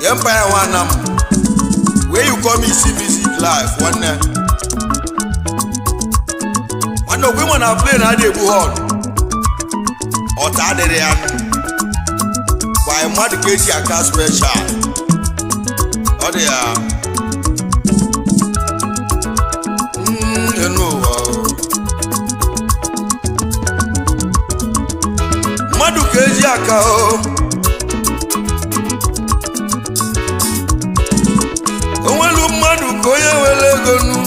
Empire Anam, where you come and see music live one night. One of women are playing at the hall or Taderian by Mmadu Ka special. Oh, they are. You know, Mmadu Ka onwelu mmadụ ka onye were ego nu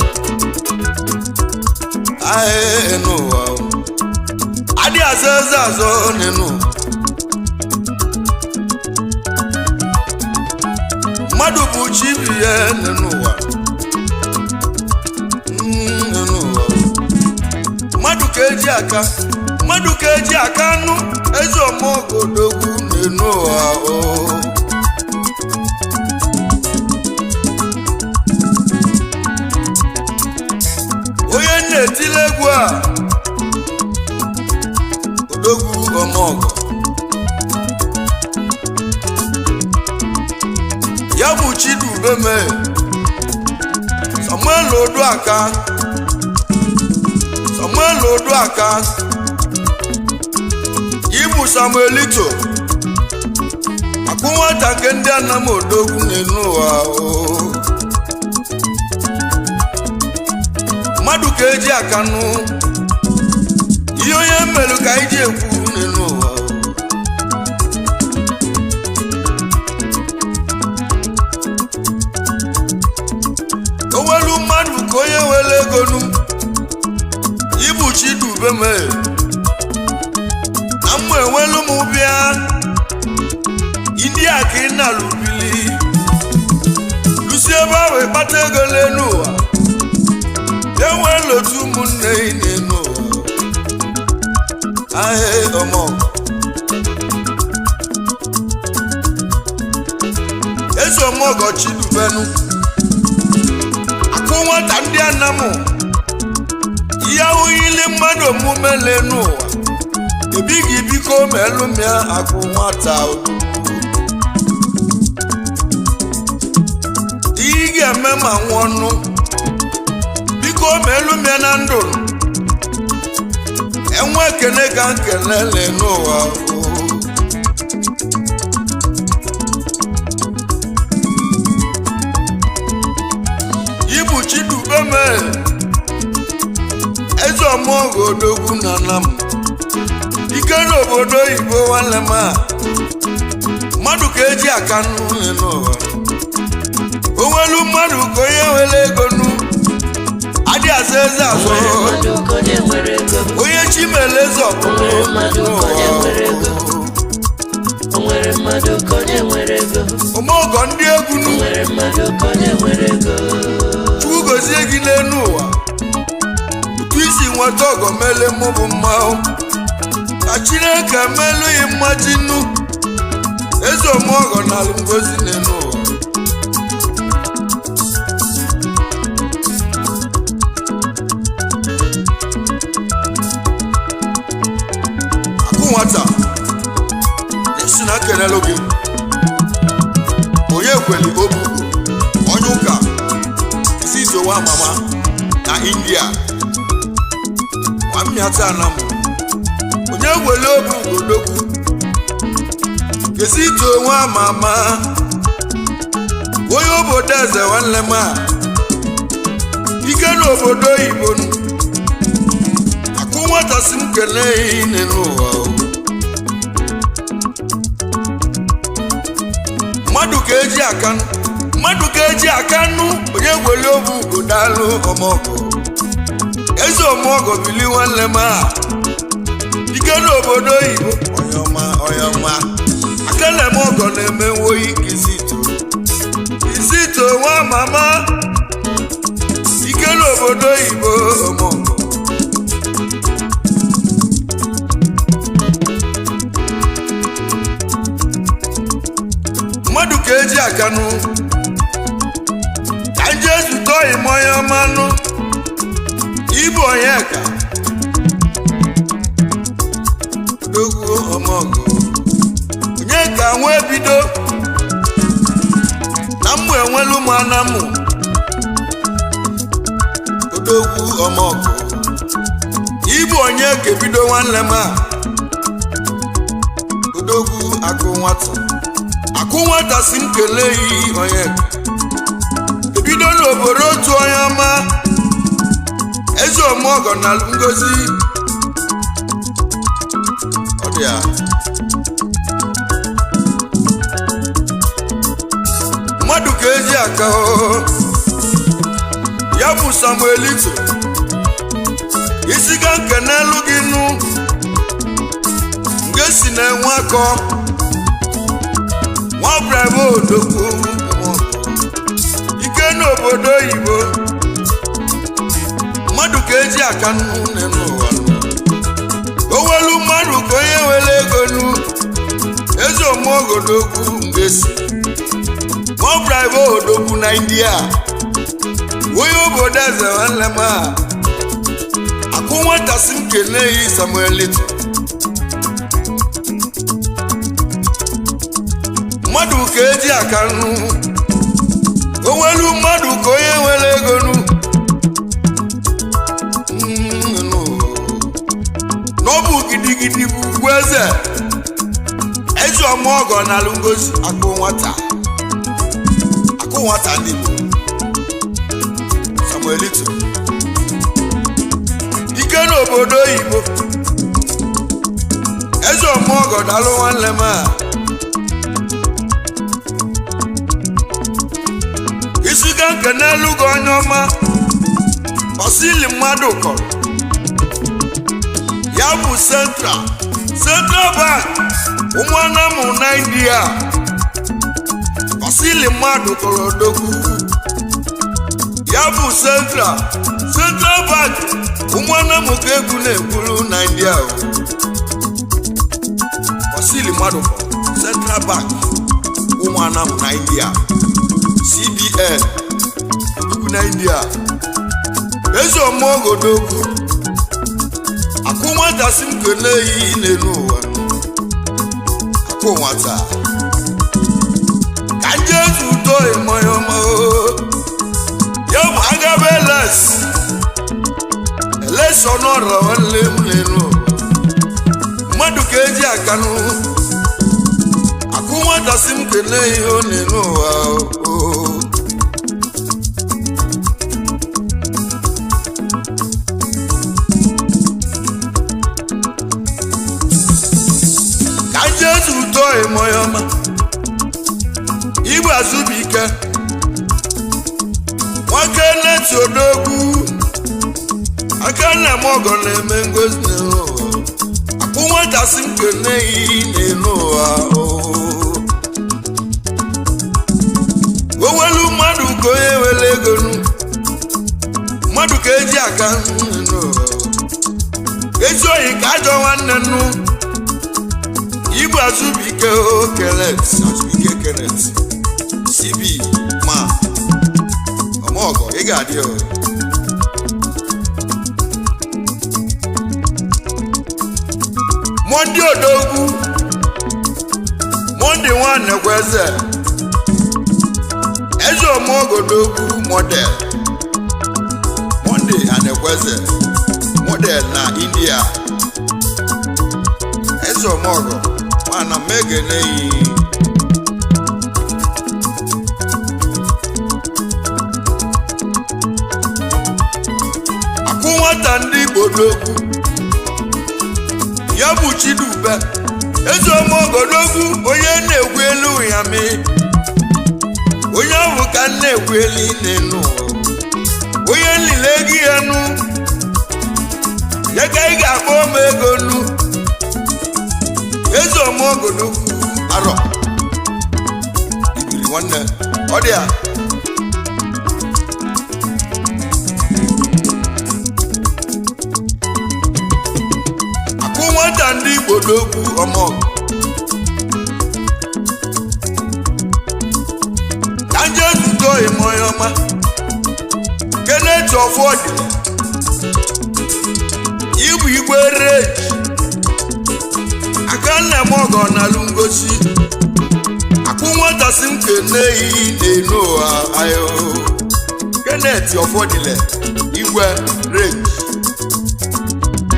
ahịa n'ụwa adị azọ eze azọ n'enu mmadụ bụ chi bi ya n'ụwa mmadụ ka eji aka nụ eze ọmọgodogwu n'enu ụwa onye na-etile egwu a odogwu ọmọgọ ya bụ Chidubeme Samuel Uduaka ibu Samilito Akunwata nke ndị Anam odogwu n'enu ụwa Mmadu ka eji aka nụ ihe onye mmelu ka iji ekwu n'elu ụwa onwelu mmadụ ka onye were ego nụ ibu Chidubeme na mmụ enwelu m bịa ndị a ka ị na-alụbili lusi ebe ahụ ịkpata ego n'elu ụwa enwere otu ụmụnne n'enu ahịa ọmọgọ eze ọmọgọ Chidubenu Akunwata ndị Anam ihe ahụghịli mmadụ omume n'enu ụwa ebighị biko melụmịa Akunwata ihe ị ga-eme ma nwụọ ọnụ biko melụmịa na ndụ enwe ekene ka nkelele n'ụwa ibu Chidubeme eze ọmọgọ odogwu na Anam ike n'obodo oyibo nwanne m a mmadụ ka eji aka n'ụlọ n'ụwa onwelu mmadụ ka onye were ego nụ adị azọ eze azọ onye chimele eze ọbụla ọmọgọ ndị egwu nụ Chukwu gozie gị n'enu ụwa ụtụ isi nweta ọgọ mele mụ bụ mmanwụ ka Chineke melụghị mmaji nụ eze ọmọgọ na alụmgozi n'enu ụwa Akunwata esi na kelele gị onye kweli obugo onye ụka isi isowa mama na India nwamịata Anam onye kweli obugo odogwu kesi ito nwa mama onye obodo eze nwanne m a ike n'obodo oyibo Akunwata si m kelee n'elu ụwa Mmadu ka eji aka nụ onye gwele obu ugo daalụ ọmọgọ eze ọmọgọ bili nwanne m a ike n'obodo oyibo onye ọma akele m ọgọ na-eme nwoyi Kizito nwa mama ike n'obodo oyibo ọmọgọ Mmadu ka eji aka nụ ka nje zụtọ imoya manụ ibu onye ka odogwu ọmọgọ onye ka nwe bido Amụ enwelu m Anam odogwu ọmọgụ Igbo onye kebido nwanne m odogwu Akunwata si m kelee yi onye ebido n'obodo otu onye ọma eze ọmọgọ na ngozi ọ dị ya Mmadu Ka Eze Aka ya bụ Samilito isiga nke n'elu gị nụ nke si na-enwe akọ nwa bravo odogwu ike n'obodo oyibo Mmadu Ka Eze Aka n'ụwa owelu mmadụ ka onye were ego nụ eze ọmọgọ odogwu nke si nwa bravo odogwu na India onye obodo eze nwanne m Akunwata si m kelee yi Samilito Mmadu Ka Eze Aka owelu mmadụ ka onye nwere ego n'ọbụ gidigidi bụ ugwu eze ọmọgọ na ngozi Akunwata ndị Samilito ike n'obodo oyibo eze ọmọgọ dalụ nwanne m isiga nke n'elu gị onye ọma Basili Mmadu Ka ya bụ Central Bank ụmụ Anam na India Basili Mmadu Ka odogwu ya bụ Central Bank ụmụ Anam ka egwu na-ekwuru na India Basili Mmadu Ka Central Bank ụmụ Anam na India CBN na India eze ọmọgọ odogwu Akunwata si m kelee yi n'elu ụwa Akunwata ka Jesu udo ịmanya ọma ya bụ agabe election ọrọ nwanne m n'elu Mmadu Ka Eze Aka Akunwata si m kelee ihe n'elu ụwa Jesu udo ịmanya ọma Igbo Azubike nwoke neti odogwu aka nna m ọgọ na-eme ngozi n'ụwa Akunwata si m kelee yi n'elu ụwa owelu mmadụ ka onye were ego Mmadu Ka Eze Aka ezi oyi ka ajọ nwanne nnu Igbo Azubike Azubike Kenneth CB ma ọmọgọ ị ga-adị Monde odogwu Monde nwanne kweze eze ọmọgọ odogwu Monde anekweze model na India eze ọmọgọ mana megene yi Akunwata ndị Igbo odogwu ya bụ Chidube eze ọmọgọ odogwu onye na-egwu elu Unyami onye ahụ ka na-egwu elu n'elu onye nlile gị ya nụ ya ka ị ga-akpọ m ego nụ eze ọmọgọ odogwu arọ ibiri nwanne ọ dị ya Akunwata ndị Igbo odogwu ọmọgọ ka Jesu udo ịmanya ọma Kenneth ọfọdụ Igbo Igwe reji aka nna m ọgọ na ngozi Akunwata sim kene no ayo Kenneth Ofodile Igwe Range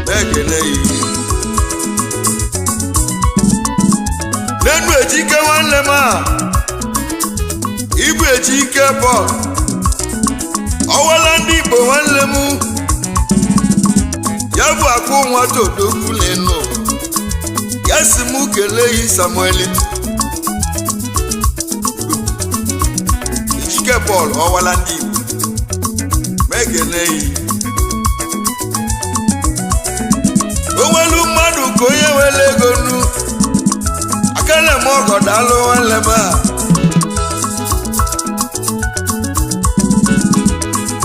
Bekene Nenu ejike nwanne ma Igwe ejike bo Owala ndị Igbo nwanne mu Ya bụ Akunwata odogwu leno Ya si mụ kelee Samilito Ijike Paul Owala ndị Igbo Megene Owelu Mmadu Ka onye wele ego nu Akele m ọgọ daalụ nwanne m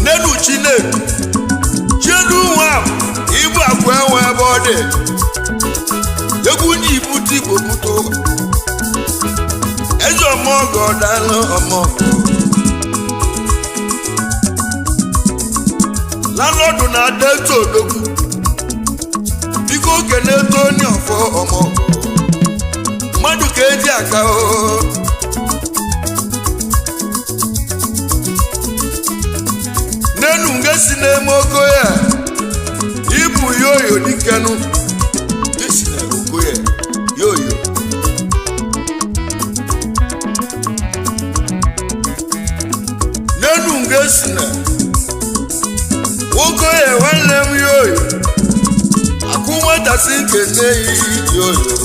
Nenu Chinedu Chiedu nwa Igbo akwa enwe ebe ọ dị Egwu ndị ibute Igbo buto Eze ọmọgọ daalụ ọmọgọ Landlord na Delta odogwu Biko kene Tony ọfọ ọmọgọ Mmadu Ka eji aka o Nenu ngesi na-eme oko ya Ibu yoyo dikenu Ngesi na oko ya yoyo Nenu ngesi na oko ya nwanne m yoyo Akunwata si kene yoyo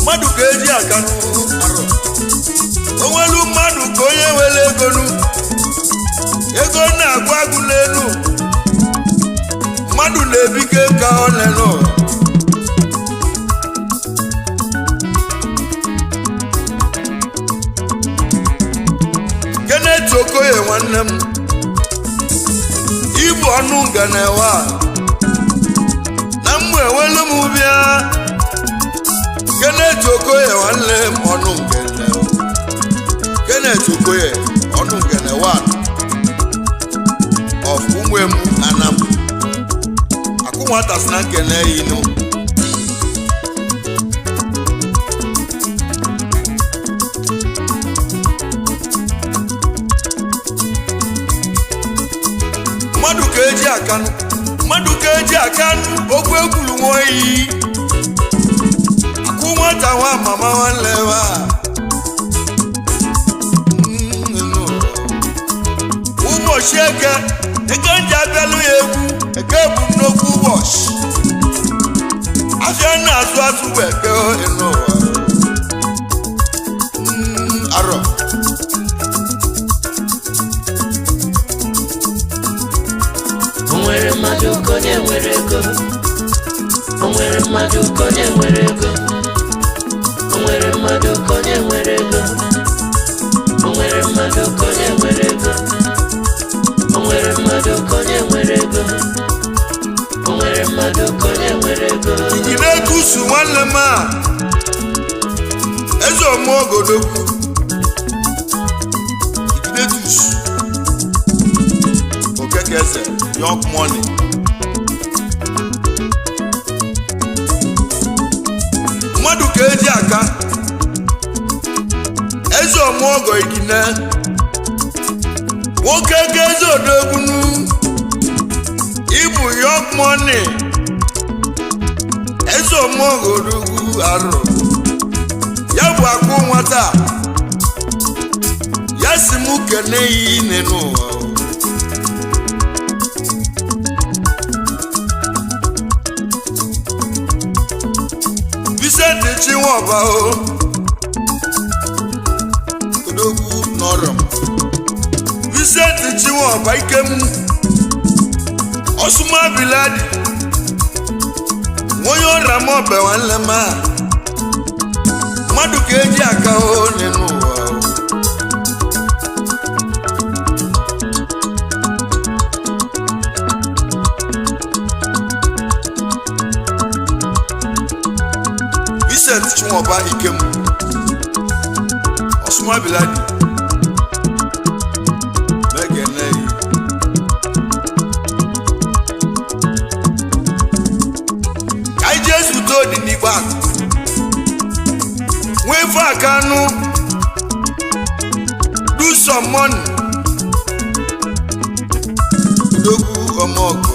Mmadu Ka eji aka n'arọ Owelu Mmadu Ka onye wele ego nu Ego na-agwa agụ n'elu Mmadu na-ebike ka ọ leno Kenneth Okoye nwanne m Ibu ọnụ nganewa Na mmụ ewelu m bịa Kenneth Okoye nwanne m ọnụ nganewa Kenneth Okoye ọnụ nganewa of Umwem Anam Akunwata sina kene inu Mmadu Ka eji akanu Mmadu Ka eji akanu okwu ekwulu nwoyi Akunwata nwa mama nwanlewa Ụbọchị eke Eke nji abịalụ ya egwu Eke bụ nnukwu ụbọchị Afịa na-azụ azụ bụ eke n'ụwa Arọ O nwere mmadụ ka onye nwere ego O nwere mmadụ ka onye nwere ego O nwere mmadụ ka onye nwere ego O nwere mmadụ ka onye nwere ego O nwere mmadụ ka onye nwere ego O nwere mmadụ ka onye nwere ego Igide kusu nwanne m Eze ọmọgọ odogwu Igide kusu Okeke eze Young Money Mmadu Ka eji aka Eze ọmọgọ Igine Nwoke ka eze odogwu Ibu Young Money Eze ọmọgọ odogwu arọ Ya bụ Akunwata Ya si mụ kene ine n'ụwa Vicente Chinwaba odogwu nọrọ Vicente Chinwaba Ikem Osuma Biladi Onye ọra m ọbẹ nwanne m Mmadu Ka eji aka n'ụwa Vicente Chinwaba Ikem Osuma Biladi Megene Kai Jesu to di n'igba nwefe akanụ do some money odogwu ọmọgọ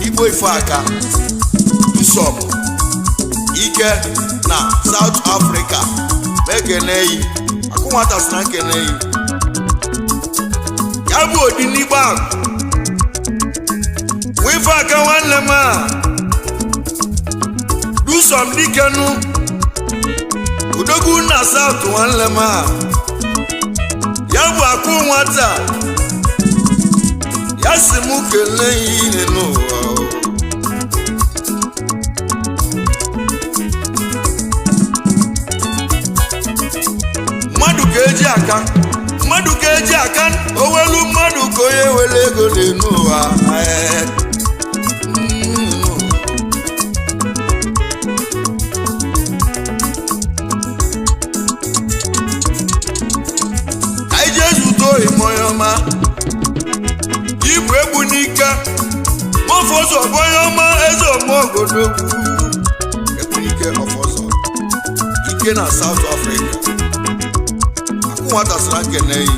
igbo ife aka do some ike na South Africa mekeneyi Akunwata si na nkeneyi ya bụ odi n'igbo ahụ nwefe aka nwanne m a do some dikenu odogwu na South nwanne m a ya bụ Akunwata ya si mụ kelee ihe n'ụwa Mmadu ka eji aka owelu mmadụ ka onye were ego dị n'ụwa anyị ji ezute oyi onye ọma ibu egbu n'ike mọfọzọ bụ onye ọma eze omeogodogwu egbu n'ike ọfọzọ ike na South Africa Akunwata sị na nkeneyi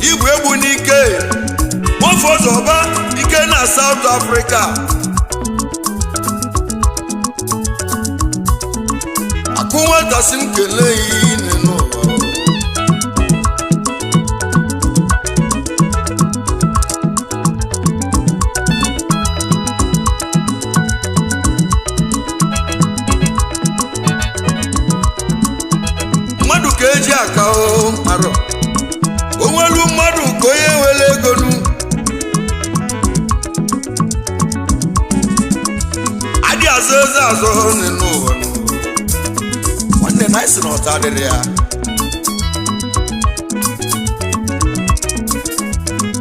ibu egbu n'ike mọfọzọ ọba ike na South Africa Akunwata sị m kelee n'ụwa Mmadu ka eji aka arọ onwelu mmadụ ka onye were ego nu adị azụ eze azụ n'ụwa nwanne na isi na ọta adịrị ya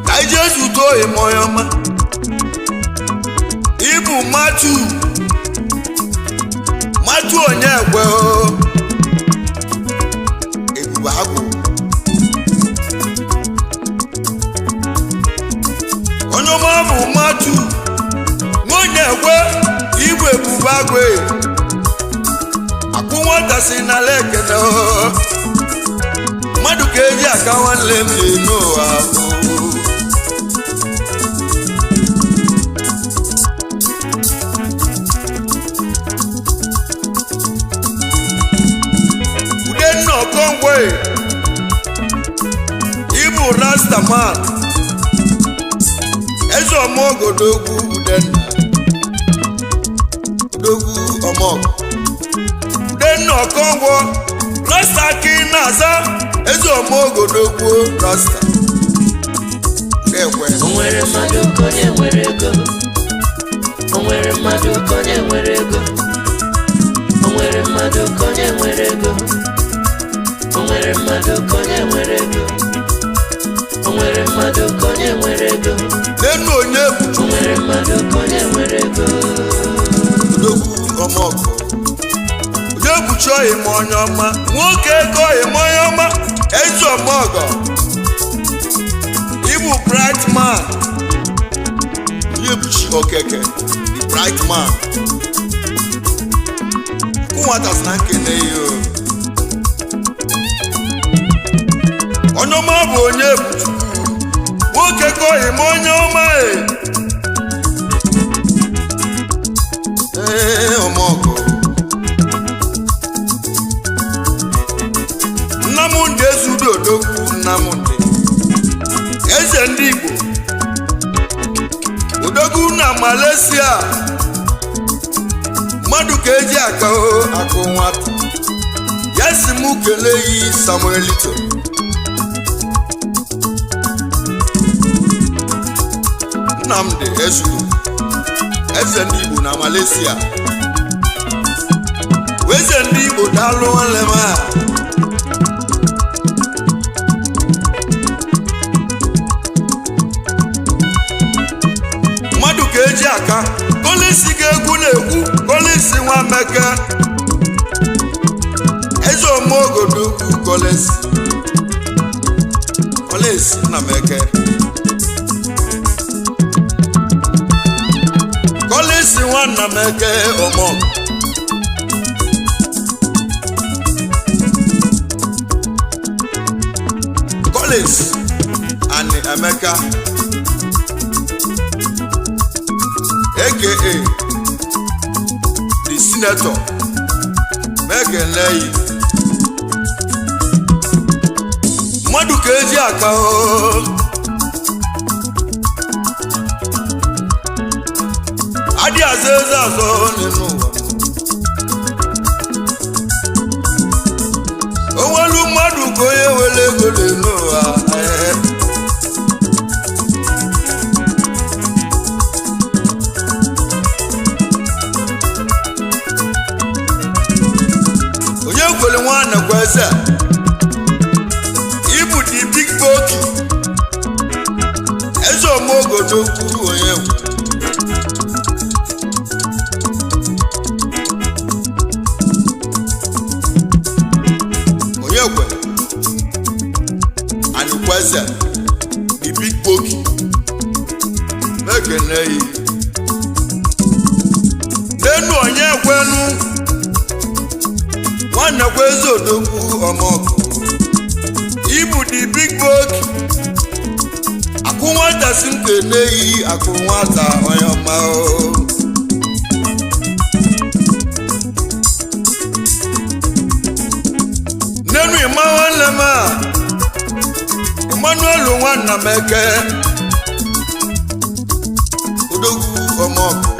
ka iji ezute oyi ma onye ọma ịbụ matu onye ekwe ebube agwụ onye ọma bụ matu nwonye ekwe ịbụ ebube agwụ Akunwata si n'ala ekene Mmadu ka eji aka nwanne m n'ụwa Udenna Okongwe ịbụ Rastaman eze omeogodogwu Udenna odogwu ọmọgọ Udenna Okongwo Rasta ka ị na-aza eze omeogodogwu Rasta onwere mmadụ ka onye nwere ego onwere mmadụ ka onye nwere ego onwere mmadụ ka onye nwere ego onwere mmadụ ka onye nwere ego onwere mmadụ ka onye nwere ego n'enu onye onwere mmadụ ka onye nwere ego odogwu ọmọgọ onye buchi oyi ma onye ọma nwoke ego oyi ma onye ọma eze ọmọgọ ịbụ bright man onye buchi okeke the bright man Akunwata sị na nkeneyi onye ọma bụ onye buchi nwoke ego oyi ma onye ọma ọmọgọ Nnamdị Ezeudo odogwu Nnamdị eze ndị Igbo odogwu na Malaysia Mmadu ka eji aka Akunwata ya si mụ kelee Samilito Nnamdị Ezeudo eze ndị Igbo na Malaysia eze ndị Igbo daalụ nwanne m Mmadu ka eji aka polisi ga-egwu na-egwu polisi nwa Meke eze omeogodogwu polisi na Meke polisi nwa Meke ọmọgọ Emeka aka the senator Mekenleyi Mmadu Ka Eze Aka Adi azeze azo nínú wa Owelu Mmadu Ka onye wele ego nínú wa onye kwele nwanne kweze ibu di big boki ezo mogo n'okwu onye kwe and kweze the big boki Mekenleyi nenu onye kwenu nwanne kweze odogwu ọmọgụ ibu the big boki Akunwata si Nkeneyi Akunwata onye ọma nenu ịma nwanne m Emmanuel nwanna m eke odogwu ọmọgụ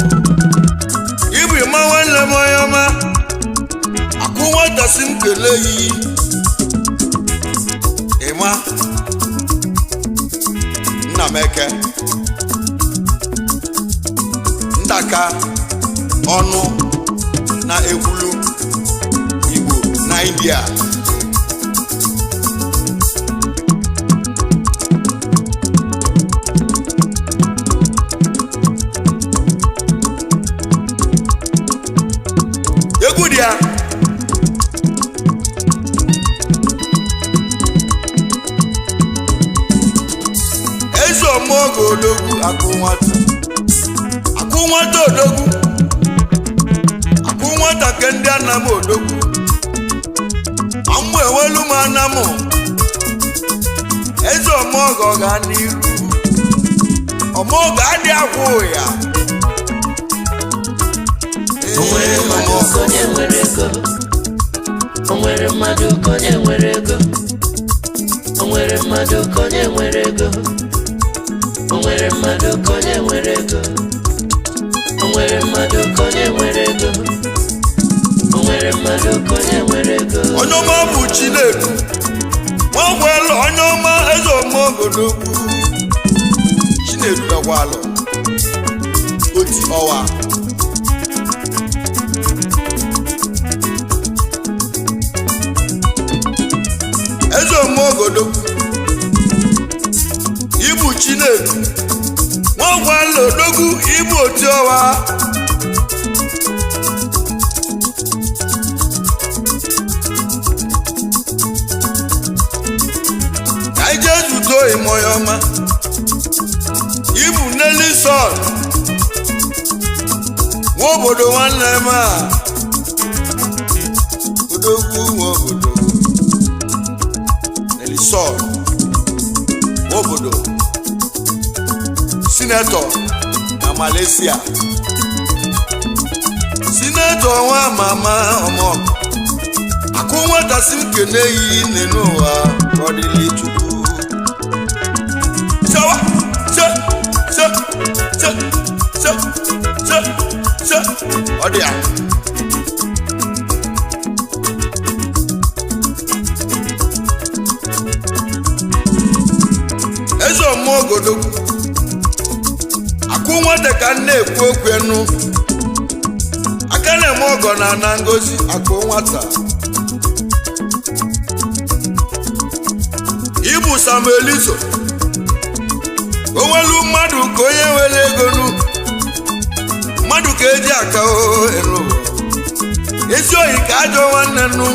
ibu ịma nwanne m onye ọma Akunwata si Nkeneyi ịma nna m eke ndaka ọnụ na ekwulu Igbo na India egwu dị ya eze ọmọgụ odogwu Akunwata odogwu Akunwata ke ndị Anam odogwu amụ ewelu m Anam eze ọmọgụ ọga n'iru ọmọgụ adị akwụ ya onwere mmadụ ka onye nwere ego onwere mmadụ ka onye nwere ego onwere mmadụ ka onye nwere ego onwere mmadụ ka onye nwere ego onwere mmadụ ka onye nwere ego onwere mmadụ ka onye nwere ego onye ọma bụ Chinedu nwagwalụ onye ọma eze ọmọgụ odogwu Chinedu dagwalụ oti ọwa eze ọmọgụ odogwu ibu Chinedu nwagwalụ odogwu ibu oti ọwa Jesuto imoyoma ibu Nelson wobodo nwanne m odogwu wobodo Nelson wobodo senator na Malaysia senator nwa mama ọmọ Akunwata si Nkeneyi nínú wa ọdịlị Chukwu ọdịa eze ọmọgụ odogwu Akunwata ka na-ekwu okwu enu aka na-eme ọgọ na ngozi Akunwata ibu Samilito Owelu Mmadu Ka onye wele ego nu Mmadu Ka Eze Aka elu ezi oyi ka ajọ nwanne nu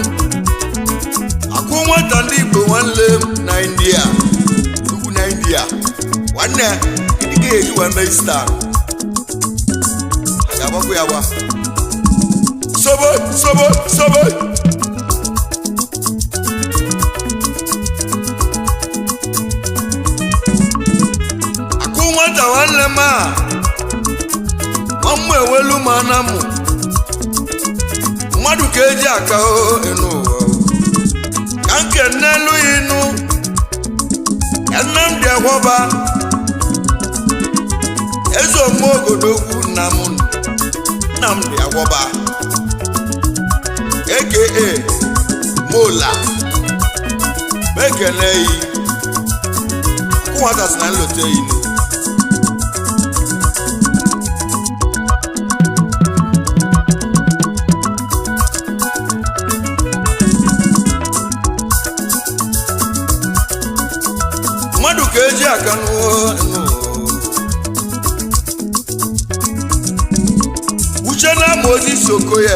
Akunwata ndị Igbo nwanne na India ugwu na India nwanne ike eji wee mee star aga agbakwu ya gba sobo lema mamwe welu manamu Mmadu Ka eji aka enu kanke nelu inu Anam de hoba ezo mogodogwu nam de hoba aka Mola Bekelei Akunwata Samilito Uduaka Mmadu Ka eji aka uche na Moses Okoye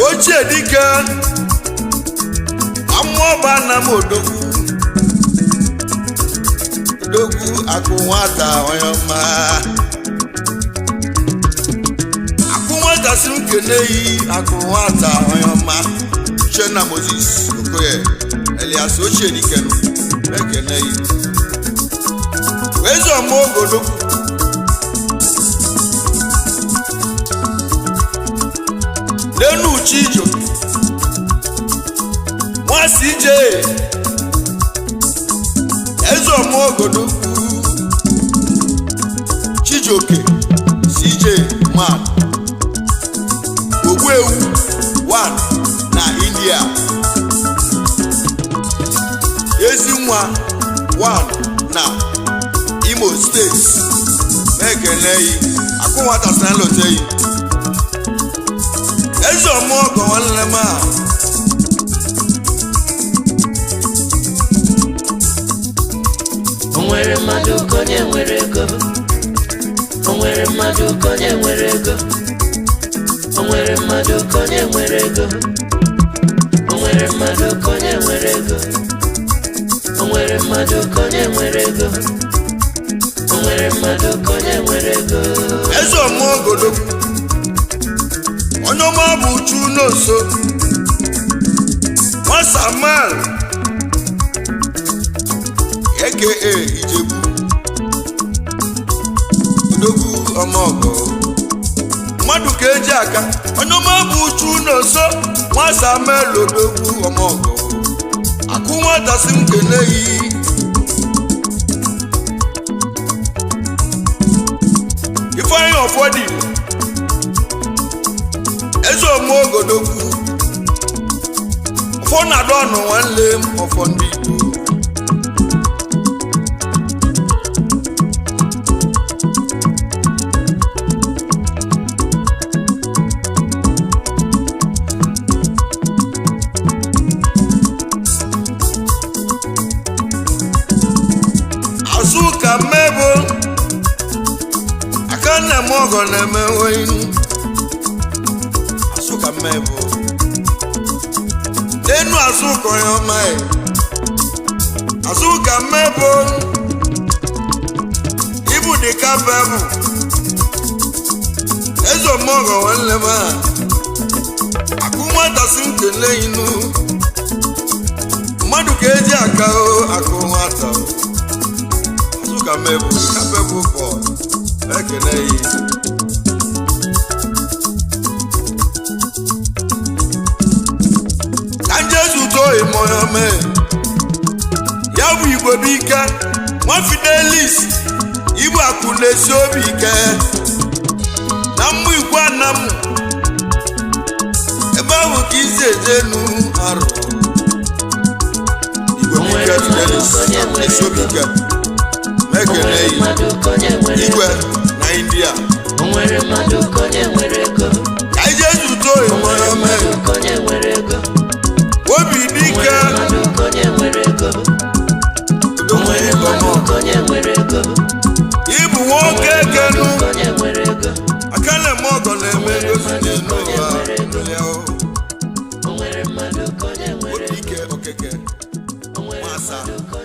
ochie dike amụọba Anam odogwu Akunwata onye ọma Akunwata si nkeneyi Akunwata onye ọma uche na Moses Okoye Elias ochie dike ekeneyi wezo mogodogwu lenu chijo nwa CJ ezo mogodogwu Chijoke CJ man Ogwewu 1 na India Ezinwa 1 na Imo State mekeneyi Akunwata Samilito Uduaka ezo mogo wanlema Onwere Mmadu Ka onye nwere ego Onwere Mmadu Ka onye nwere ego Onwere Mmadu Ka onye nwere ego Onwere Mmadu Ka onye nwere ego Onwere Mmadu Ka onye nwere ego Onwere Mmadu Ka onye nwere ego ezo mogodogwu onye ọma bụ uchu n'oso nwa Samuel aka Ijegbu odogwu ọmọgọ Mmadu Ka eji aka onye ọma bụ uchu n'oso nwa Samuel odogwu ọmọgọ Akunwata si nkeneyi Ifeanyi Ọfọdị ezo mogodogwu ọfọ na-adọ ọnụ nwanne m ọfọ ndị Igbo Azuka mmebo aka nna m ọgọ na-eme oyi Azuka mmebo lenu Azuka onye ọma Azuka mmebo ibu dịka bebu ezo mogo nwanne m Akunwata si nkele inu Mmadu Ka eji aka Akunwata Azuka mmebo dịka bebu kọ ekeneyi imoyome ya bụ Igbo bike nwa Fidelis Igbo akunesi obi ike na mmụ Igbo Anam ebe ahụ ka isi ejenu arụ Igbo bike Fidelis akunesi obi ike mekeneyi Igwe na India Onwere Mmadu Ka onye nwere ego ka ije zuto imoyome obi dike Mmadu Ka onye nwere ego Onwere Mmadu Ka onye nwere ego ịbụ nwoke kenu onye nwere ego akala m ọgọ na-eme gosi n'elu ụwa Onwere Mmadu Ka onye nwere ego ike okeke Onwere nwasa Mmadu Ka